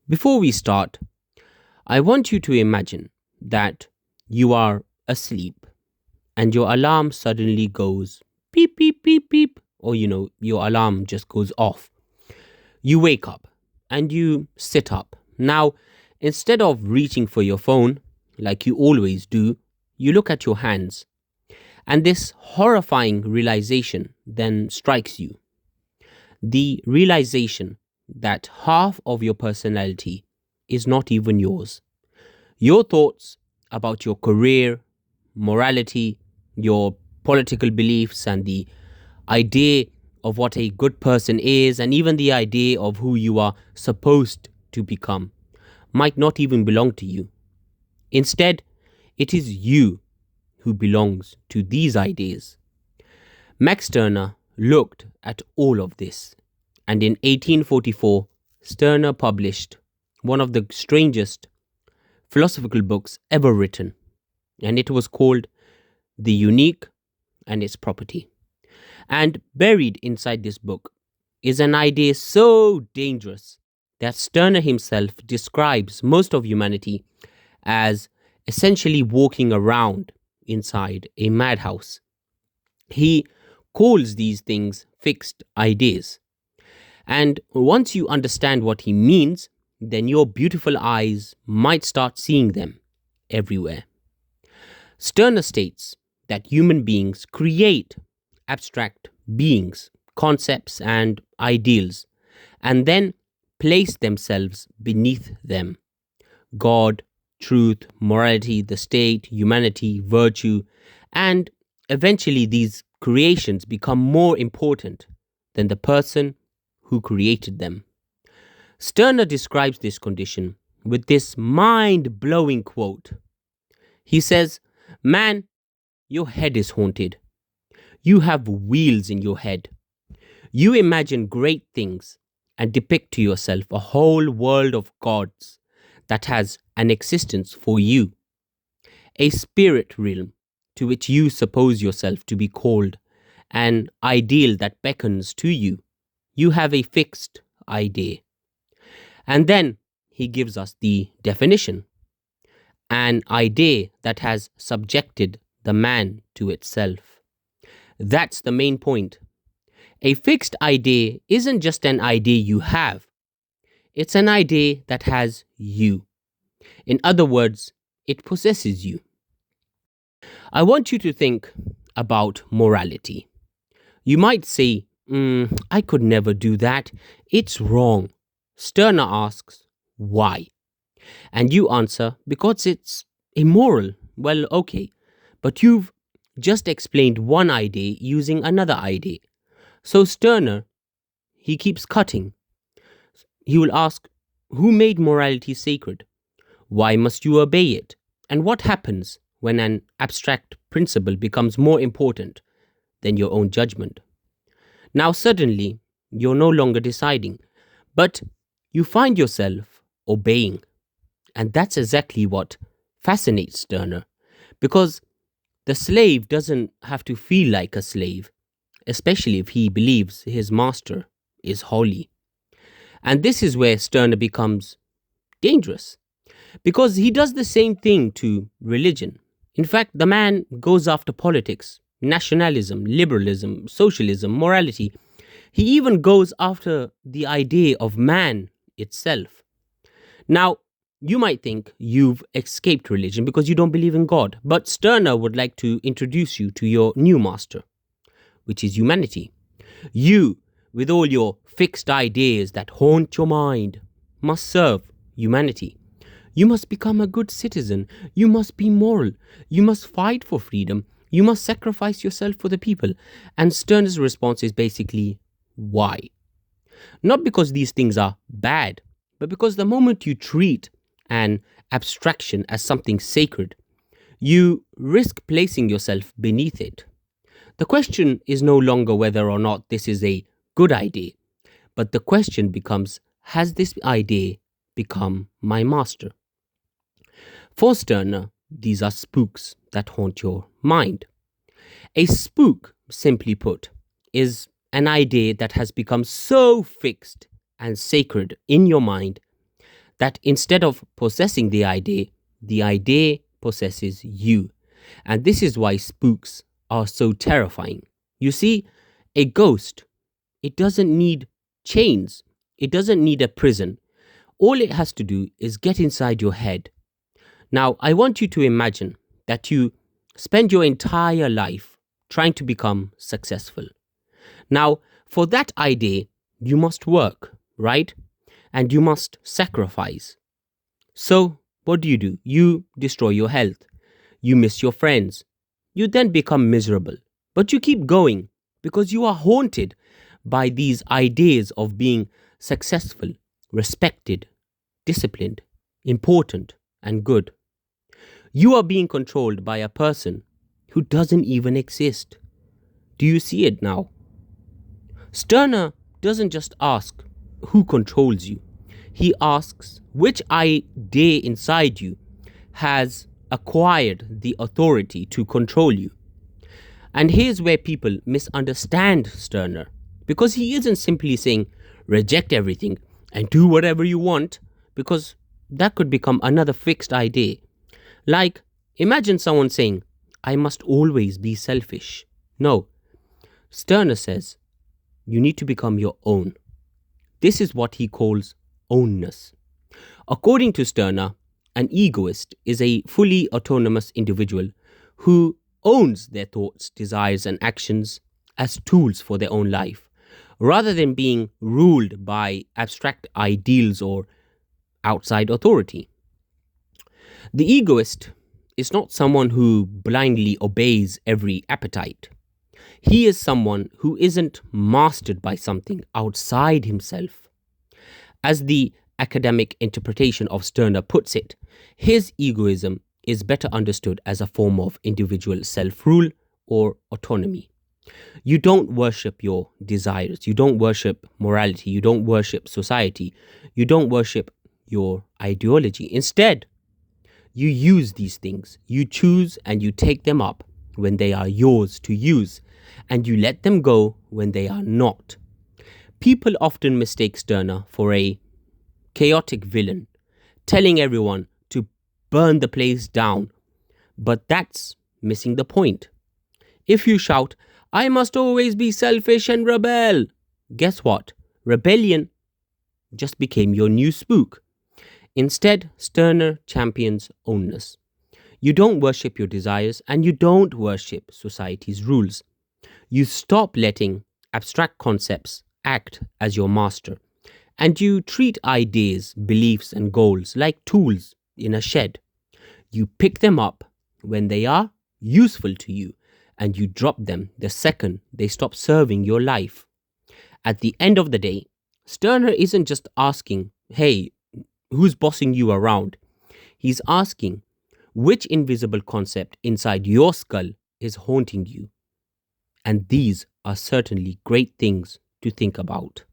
Before we start, I want you to imagine that you are asleep and your alarm suddenly goes beep, beep, beep, beep, or your alarm just goes off. You wake up and you sit up. Now, instead of reaching for your phone like you always do, you look at your hands, and this horrifying realization then strikes you. The realization that half of your personality is not even yours. Your thoughts about your career, morality, your political beliefs, and the idea of what a good person is, and even the idea of who you are supposed to become, might not even belong to you. Instead, it is you who belongs to these ideas. Max Stirner looked at all of this, and in 1844, Stirner published one of the strangest philosophical books ever written, and it was called The Unique and Its Property. And buried inside this book is an idea so dangerous that Stirner himself describes most of humanity as essentially walking around inside a madhouse. He calls these things fixed ideas. And once you understand what he means, then your beautiful eyes might start seeing them everywhere. Stirner states that human beings create abstract beings, concepts, and ideals, and then place themselves beneath them. God, truth, morality, the state, humanity, virtue, and eventually these creations become more important than the person who created them. Stirner describes this condition with this mind-blowing quote. He says, "Man, your head is haunted. You have wheels in your head. You imagine great things and depict to yourself a whole world of gods that has an existence for you, a spirit realm to which you suppose yourself to be called, an ideal that beckons to you. You have a fixed idea." And then he gives us the definition: an idea that has subjected the man to itself. That's the main point. A fixed idea isn't just an idea you have, it's an idea that has you. In other words, it possesses you. I want you to think about morality. You might say, I could never do that. It's wrong. Stirner asks, why? And you answer, because it's immoral. Well, okay, but you've just explained one idea using another idea. So Stirner, he keeps cutting. He will ask, who made morality sacred? Why must you obey it? And what happens when an abstract principle becomes more important than your own judgment? Now suddenly, you're no longer deciding, but you find yourself obeying. And that's exactly what fascinates Stirner, because the slave doesn't have to feel like a slave, especially if he believes his master is holy. And this is where Stirner becomes dangerous, because he does the same thing to religion. In fact, the man goes after politics, nationalism, liberalism, socialism, morality. He even goes after the idea of man itself. Now, you might think you've escaped religion because you don't believe in God, but Stirner would like to introduce you to your new master, which is humanity. You, with all your fixed ideas that haunt your mind, must serve humanity. You must become a good citizen. You must be moral. You must fight for freedom. You must sacrifice yourself for the people. And Stirner's response is basically, why? Not because these things are bad, but because the moment you treat an abstraction as something sacred, you risk placing yourself beneath it. The question is no longer whether or not this is a good idea, but the question becomes, has this idea become my master? For Stirner, these are spooks that haunt your mind. A spook, simply put, is an idea that has become so fixed and sacred in your mind That instead of possessing the idea possesses you. And this is why spooks are so terrifying. You see, a ghost, it doesn't need chains, it doesn't need a prison. All it has to do is get inside your head. Now, I want you to imagine that you spend your entire life trying to become successful. Now, for that idea, you must work, right? And you must sacrifice. So, what do? You destroy your health. You miss your friends. You then become miserable. But you keep going because you are haunted by these ideas of being successful, respected, disciplined, important, and good. You are being controlled by a person who doesn't even exist. Do you see it now? Stirner doesn't just ask who controls you, he asks which idea inside you has acquired the authority to control you. And here's where people misunderstand Stirner, because he isn't simply saying reject everything and do whatever you want, because that could become another fixed idea. Like, imagine someone saying, I must always be selfish. No, Stirner says, you need to become your own. This is what he calls ownness. According to Stirner, an egoist is a fully autonomous individual who owns their thoughts, desires, and actions as tools for their own life, rather than being ruled by abstract ideals or outside authority. The egoist is not someone who blindly obeys every appetite. He is someone who isn't mastered by something outside himself. As the academic interpretation of Stirner puts it, his egoism is better understood as a form of individual self-rule or autonomy. You don't worship your desires, you don't worship morality, you don't worship society, you don't worship your ideology. Instead, you use these things, you choose and you take them up when they are yours to use, and you let them go when they are not. People often mistake Stirner for a chaotic villain, telling everyone to burn the place down, but that's missing the point. If you shout, I must always be selfish and rebel, guess what? Rebellion just became your new spook. Instead, Stirner champions ownness. You don't worship your desires and you don't worship society's rules. You stop letting abstract concepts act as your master, and you treat ideas, beliefs, and goals like tools in a shed. You pick them up when they are useful to you, and you drop them the second they stop serving your life. At the end of the day, Stirner isn't just asking, hey, who's bossing you around? He's asking, which invisible concept inside your skull is haunting you? And these are certainly great things to think about.